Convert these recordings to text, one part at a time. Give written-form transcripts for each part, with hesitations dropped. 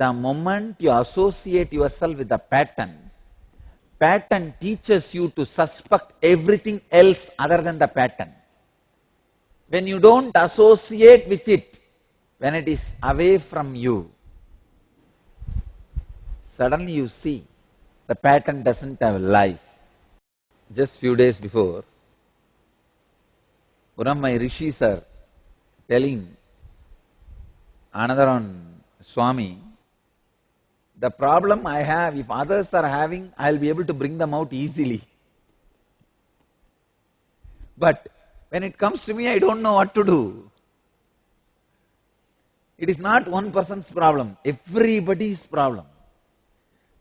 The moment you associate yourself with the pattern, pattern teaches you to suspect everything else other than the pattern. When you don't associate with it, when it is away from you, suddenly you see the pattern doesn't have life. Just few days before, one of my rishis are telling another on Swami, the problem I have, if others are having, I'll be able to bring them out easily. But when it comes to me, I don't know what to do. It is not one person's problem, everybody's problem.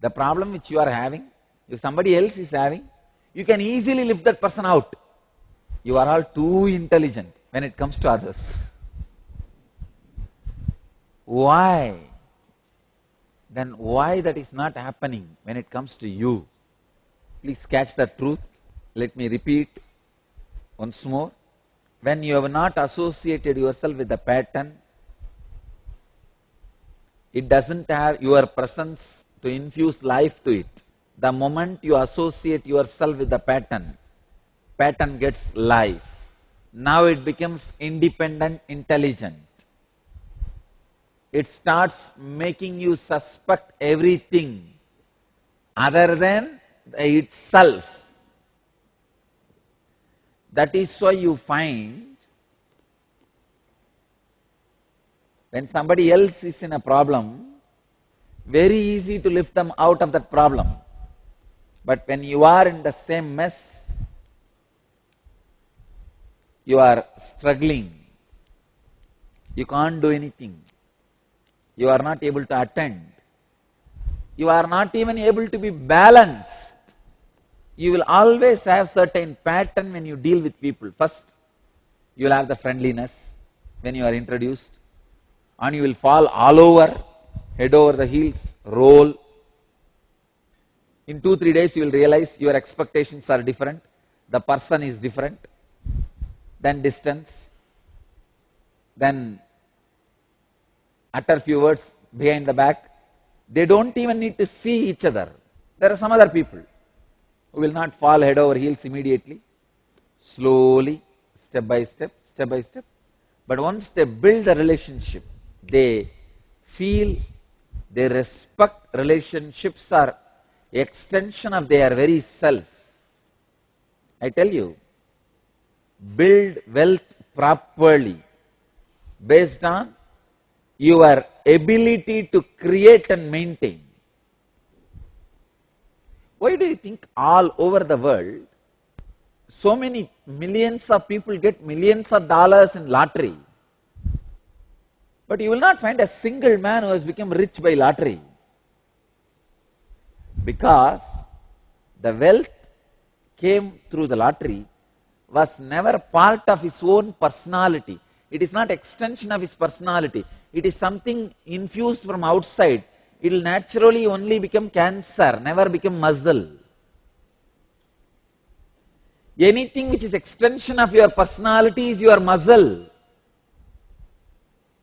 The problem which you are having, if somebody else is having, you can easily lift that person out. You are all too intelligent when it comes to others. Why? Then why that is not happening when it comes to you? Please catch the truth. Let me repeat once more. When you have not associated yourself with the pattern, it doesn't have your presence to infuse life to it. The moment you associate yourself with the pattern, pattern gets life. Now it becomes independent, intelligent. It starts making you suspect everything other than itself. That is why you find when somebody else is in a problem, very easy to lift them out of that problem. But when you are in the same mess, you are struggling. You can't do anything. You are not able to attend. You are not even able to be balanced. You will always have certain pattern when you deal with people. First, you will have the friendliness when you are introduced, and you will fall all over, head over the heels, roll. In 2-3 days, you will realize your expectations are different, the person is different, then distance, then utter few words behind the back. They don't even need to see each other. There are some other people who will not fall head over heels immediately, slowly, step by step, step by step. But once they build a relationship, they feel, they respect. Relationships are extension of their very self. I tell you, build wealth properly based on your ability to create and maintain. Why do you think all over the world, so many millions of people get millions of dollars in lottery, but you will not find a single man who has become rich by lottery? Because the wealth came through the lottery was never part of his own personality. It is not extension of his personality. It is something infused from outside. It will naturally only become cancer, never become muscle. Anything which is extension of your personality is your muscle.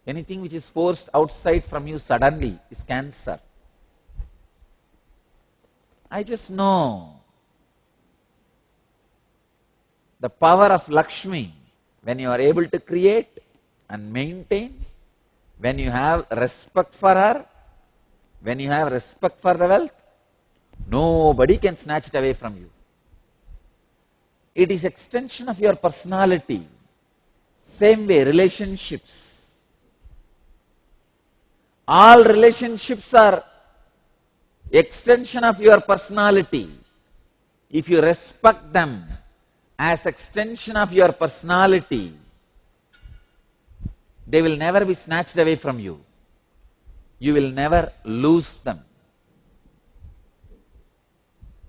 Anything which is forced outside from you suddenly is cancer. I just know the power of Lakshmi. When you are able to create and maintain, when you have respect for her, when you have respect for the wealth, nobody can snatch it away from you. It is extension of your personality. Same way, relationships. All relationships are extension of your personality. If you respect them as extension of your personality, they will never be snatched away from you. You will never lose them.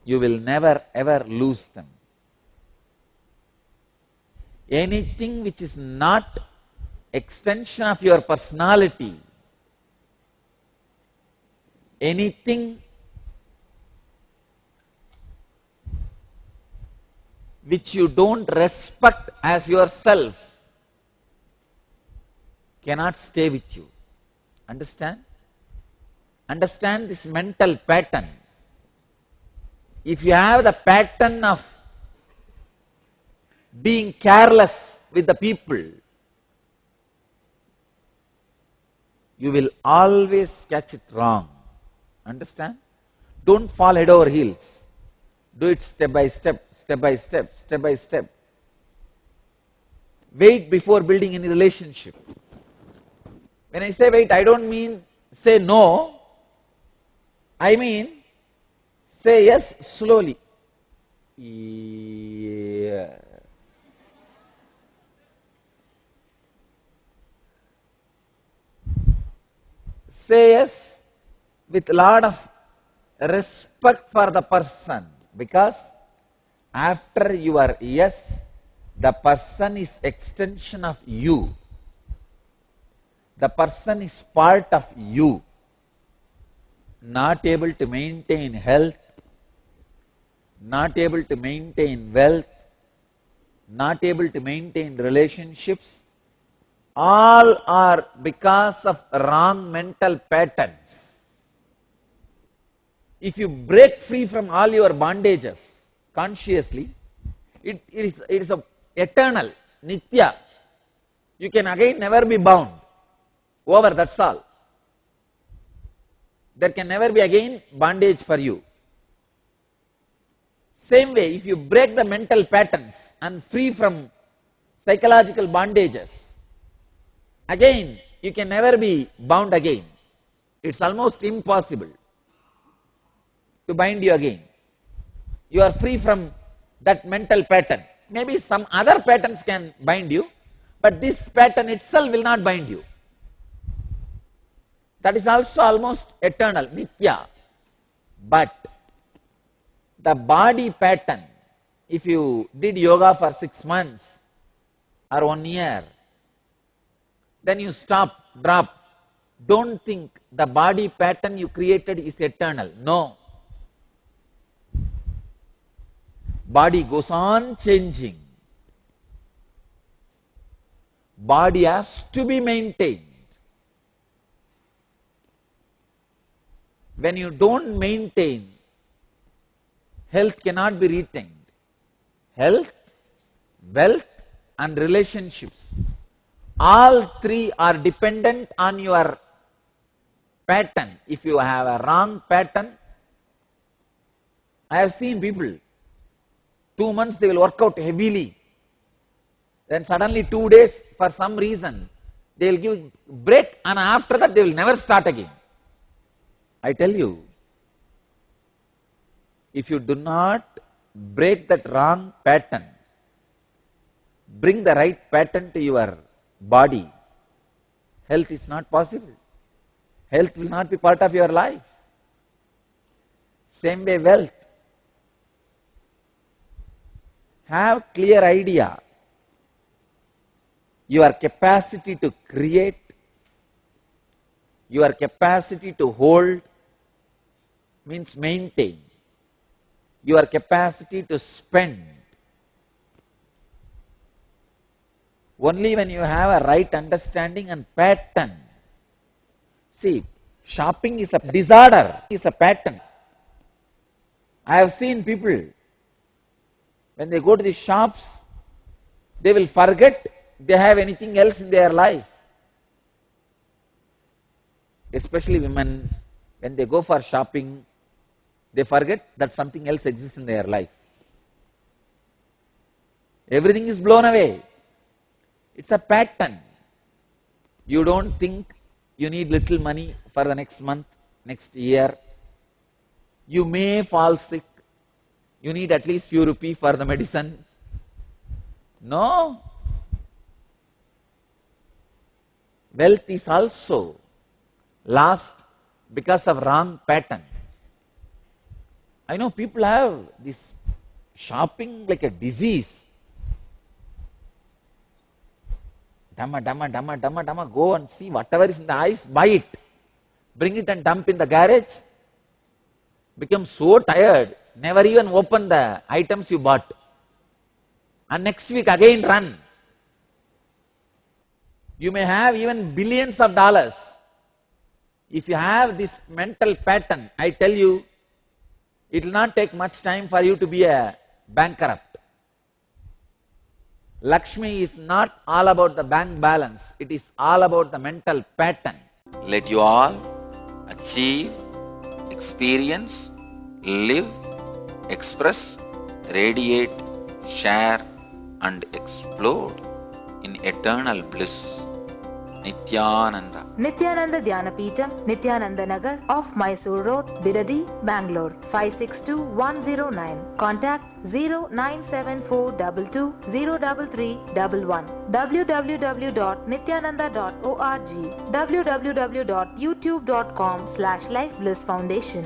You will never ever lose them. Anything which is not extension of your personality, anything which you don't respect as yourself cannot stay with you. Understand? understand this mental pattern. If you have the pattern of being careless with the people, you will always catch it wrong. Understand? Don't fall head over heels. Do it step by step, step by step, step by step. Wait before building any relationship. When I say wait, I don't mean say no. I mean say yes slowly. Yeah. Say yes with a lot of respect for the person, because after your yes, the person is extension of you. The person is part of you. Not able to maintain health, not able to maintain wealth, not able to maintain relationships, all are because of wrong mental patterns. If you break free from all your bondages consciously, it is a eternal, nitya. You can again never be bound. Over, that's all. There can never be again bondage for you. Same way, if you break the mental patterns and free from psychological bondages, again you can never be bound again. It's almost impossible to bind you again. You are free from that mental pattern. Maybe some other patterns can bind you, but this pattern itself will not bind you. That is also almost eternal, nitya. But the body pattern, if you did yoga for 6 months or 1 year, then you stop, drop. Don't think the body pattern you created is eternal. No. Body goes on changing. Body has to be maintained. When you don't maintain, health cannot be retained. Health, wealth and relationships, all three are dependent on your pattern. If you have a wrong pattern, I have seen people, 2 months they will work out heavily, then suddenly 2 days for some reason they will give break, and after that they will never start again. I tell you, if you do not break that wrong pattern, bring the right pattern to your body, health is not possible. Health will not be part of your life. Same way wealth. Have clear idea. Your capacity to create, your capacity to hold, means maintain. Your capacity to spend. Only when you have a right understanding and pattern. See, shopping is a disorder, is a pattern. I have seen people, when they go to the shops, they will forget they have anything else in their life. Especially women, when they go for shopping, they forget that something else exists in their life. Everything is blown away. It's a pattern. You don't think you need little money for the next month, next year. You may fall sick. You need at least few rupees for the medicine. No. Wealth is also lost because of wrong pattern. I know people have this shopping like a disease. Dama, go and see whatever is in the eyes, buy it. Bring it and dump in the garage. Become so tired, never even open the items you bought. And next week again run. You may have even billions of dollars. If you have this mental pattern, I tell you, it will not take much time for you to be a bankrupt. Lakshmi is not all about the bank balance, it is all about the mental pattern. Let you all achieve, experience, live, express, radiate, share and explode in eternal bliss. Nityananda. Nityananda Dhyanapitham, Nityananda Nagar off Mysore Road, Bidadi, Bangalore 562109. Contact 097422033311. www.nityananda.org. www.youtube.com/Life Bliss Foundation.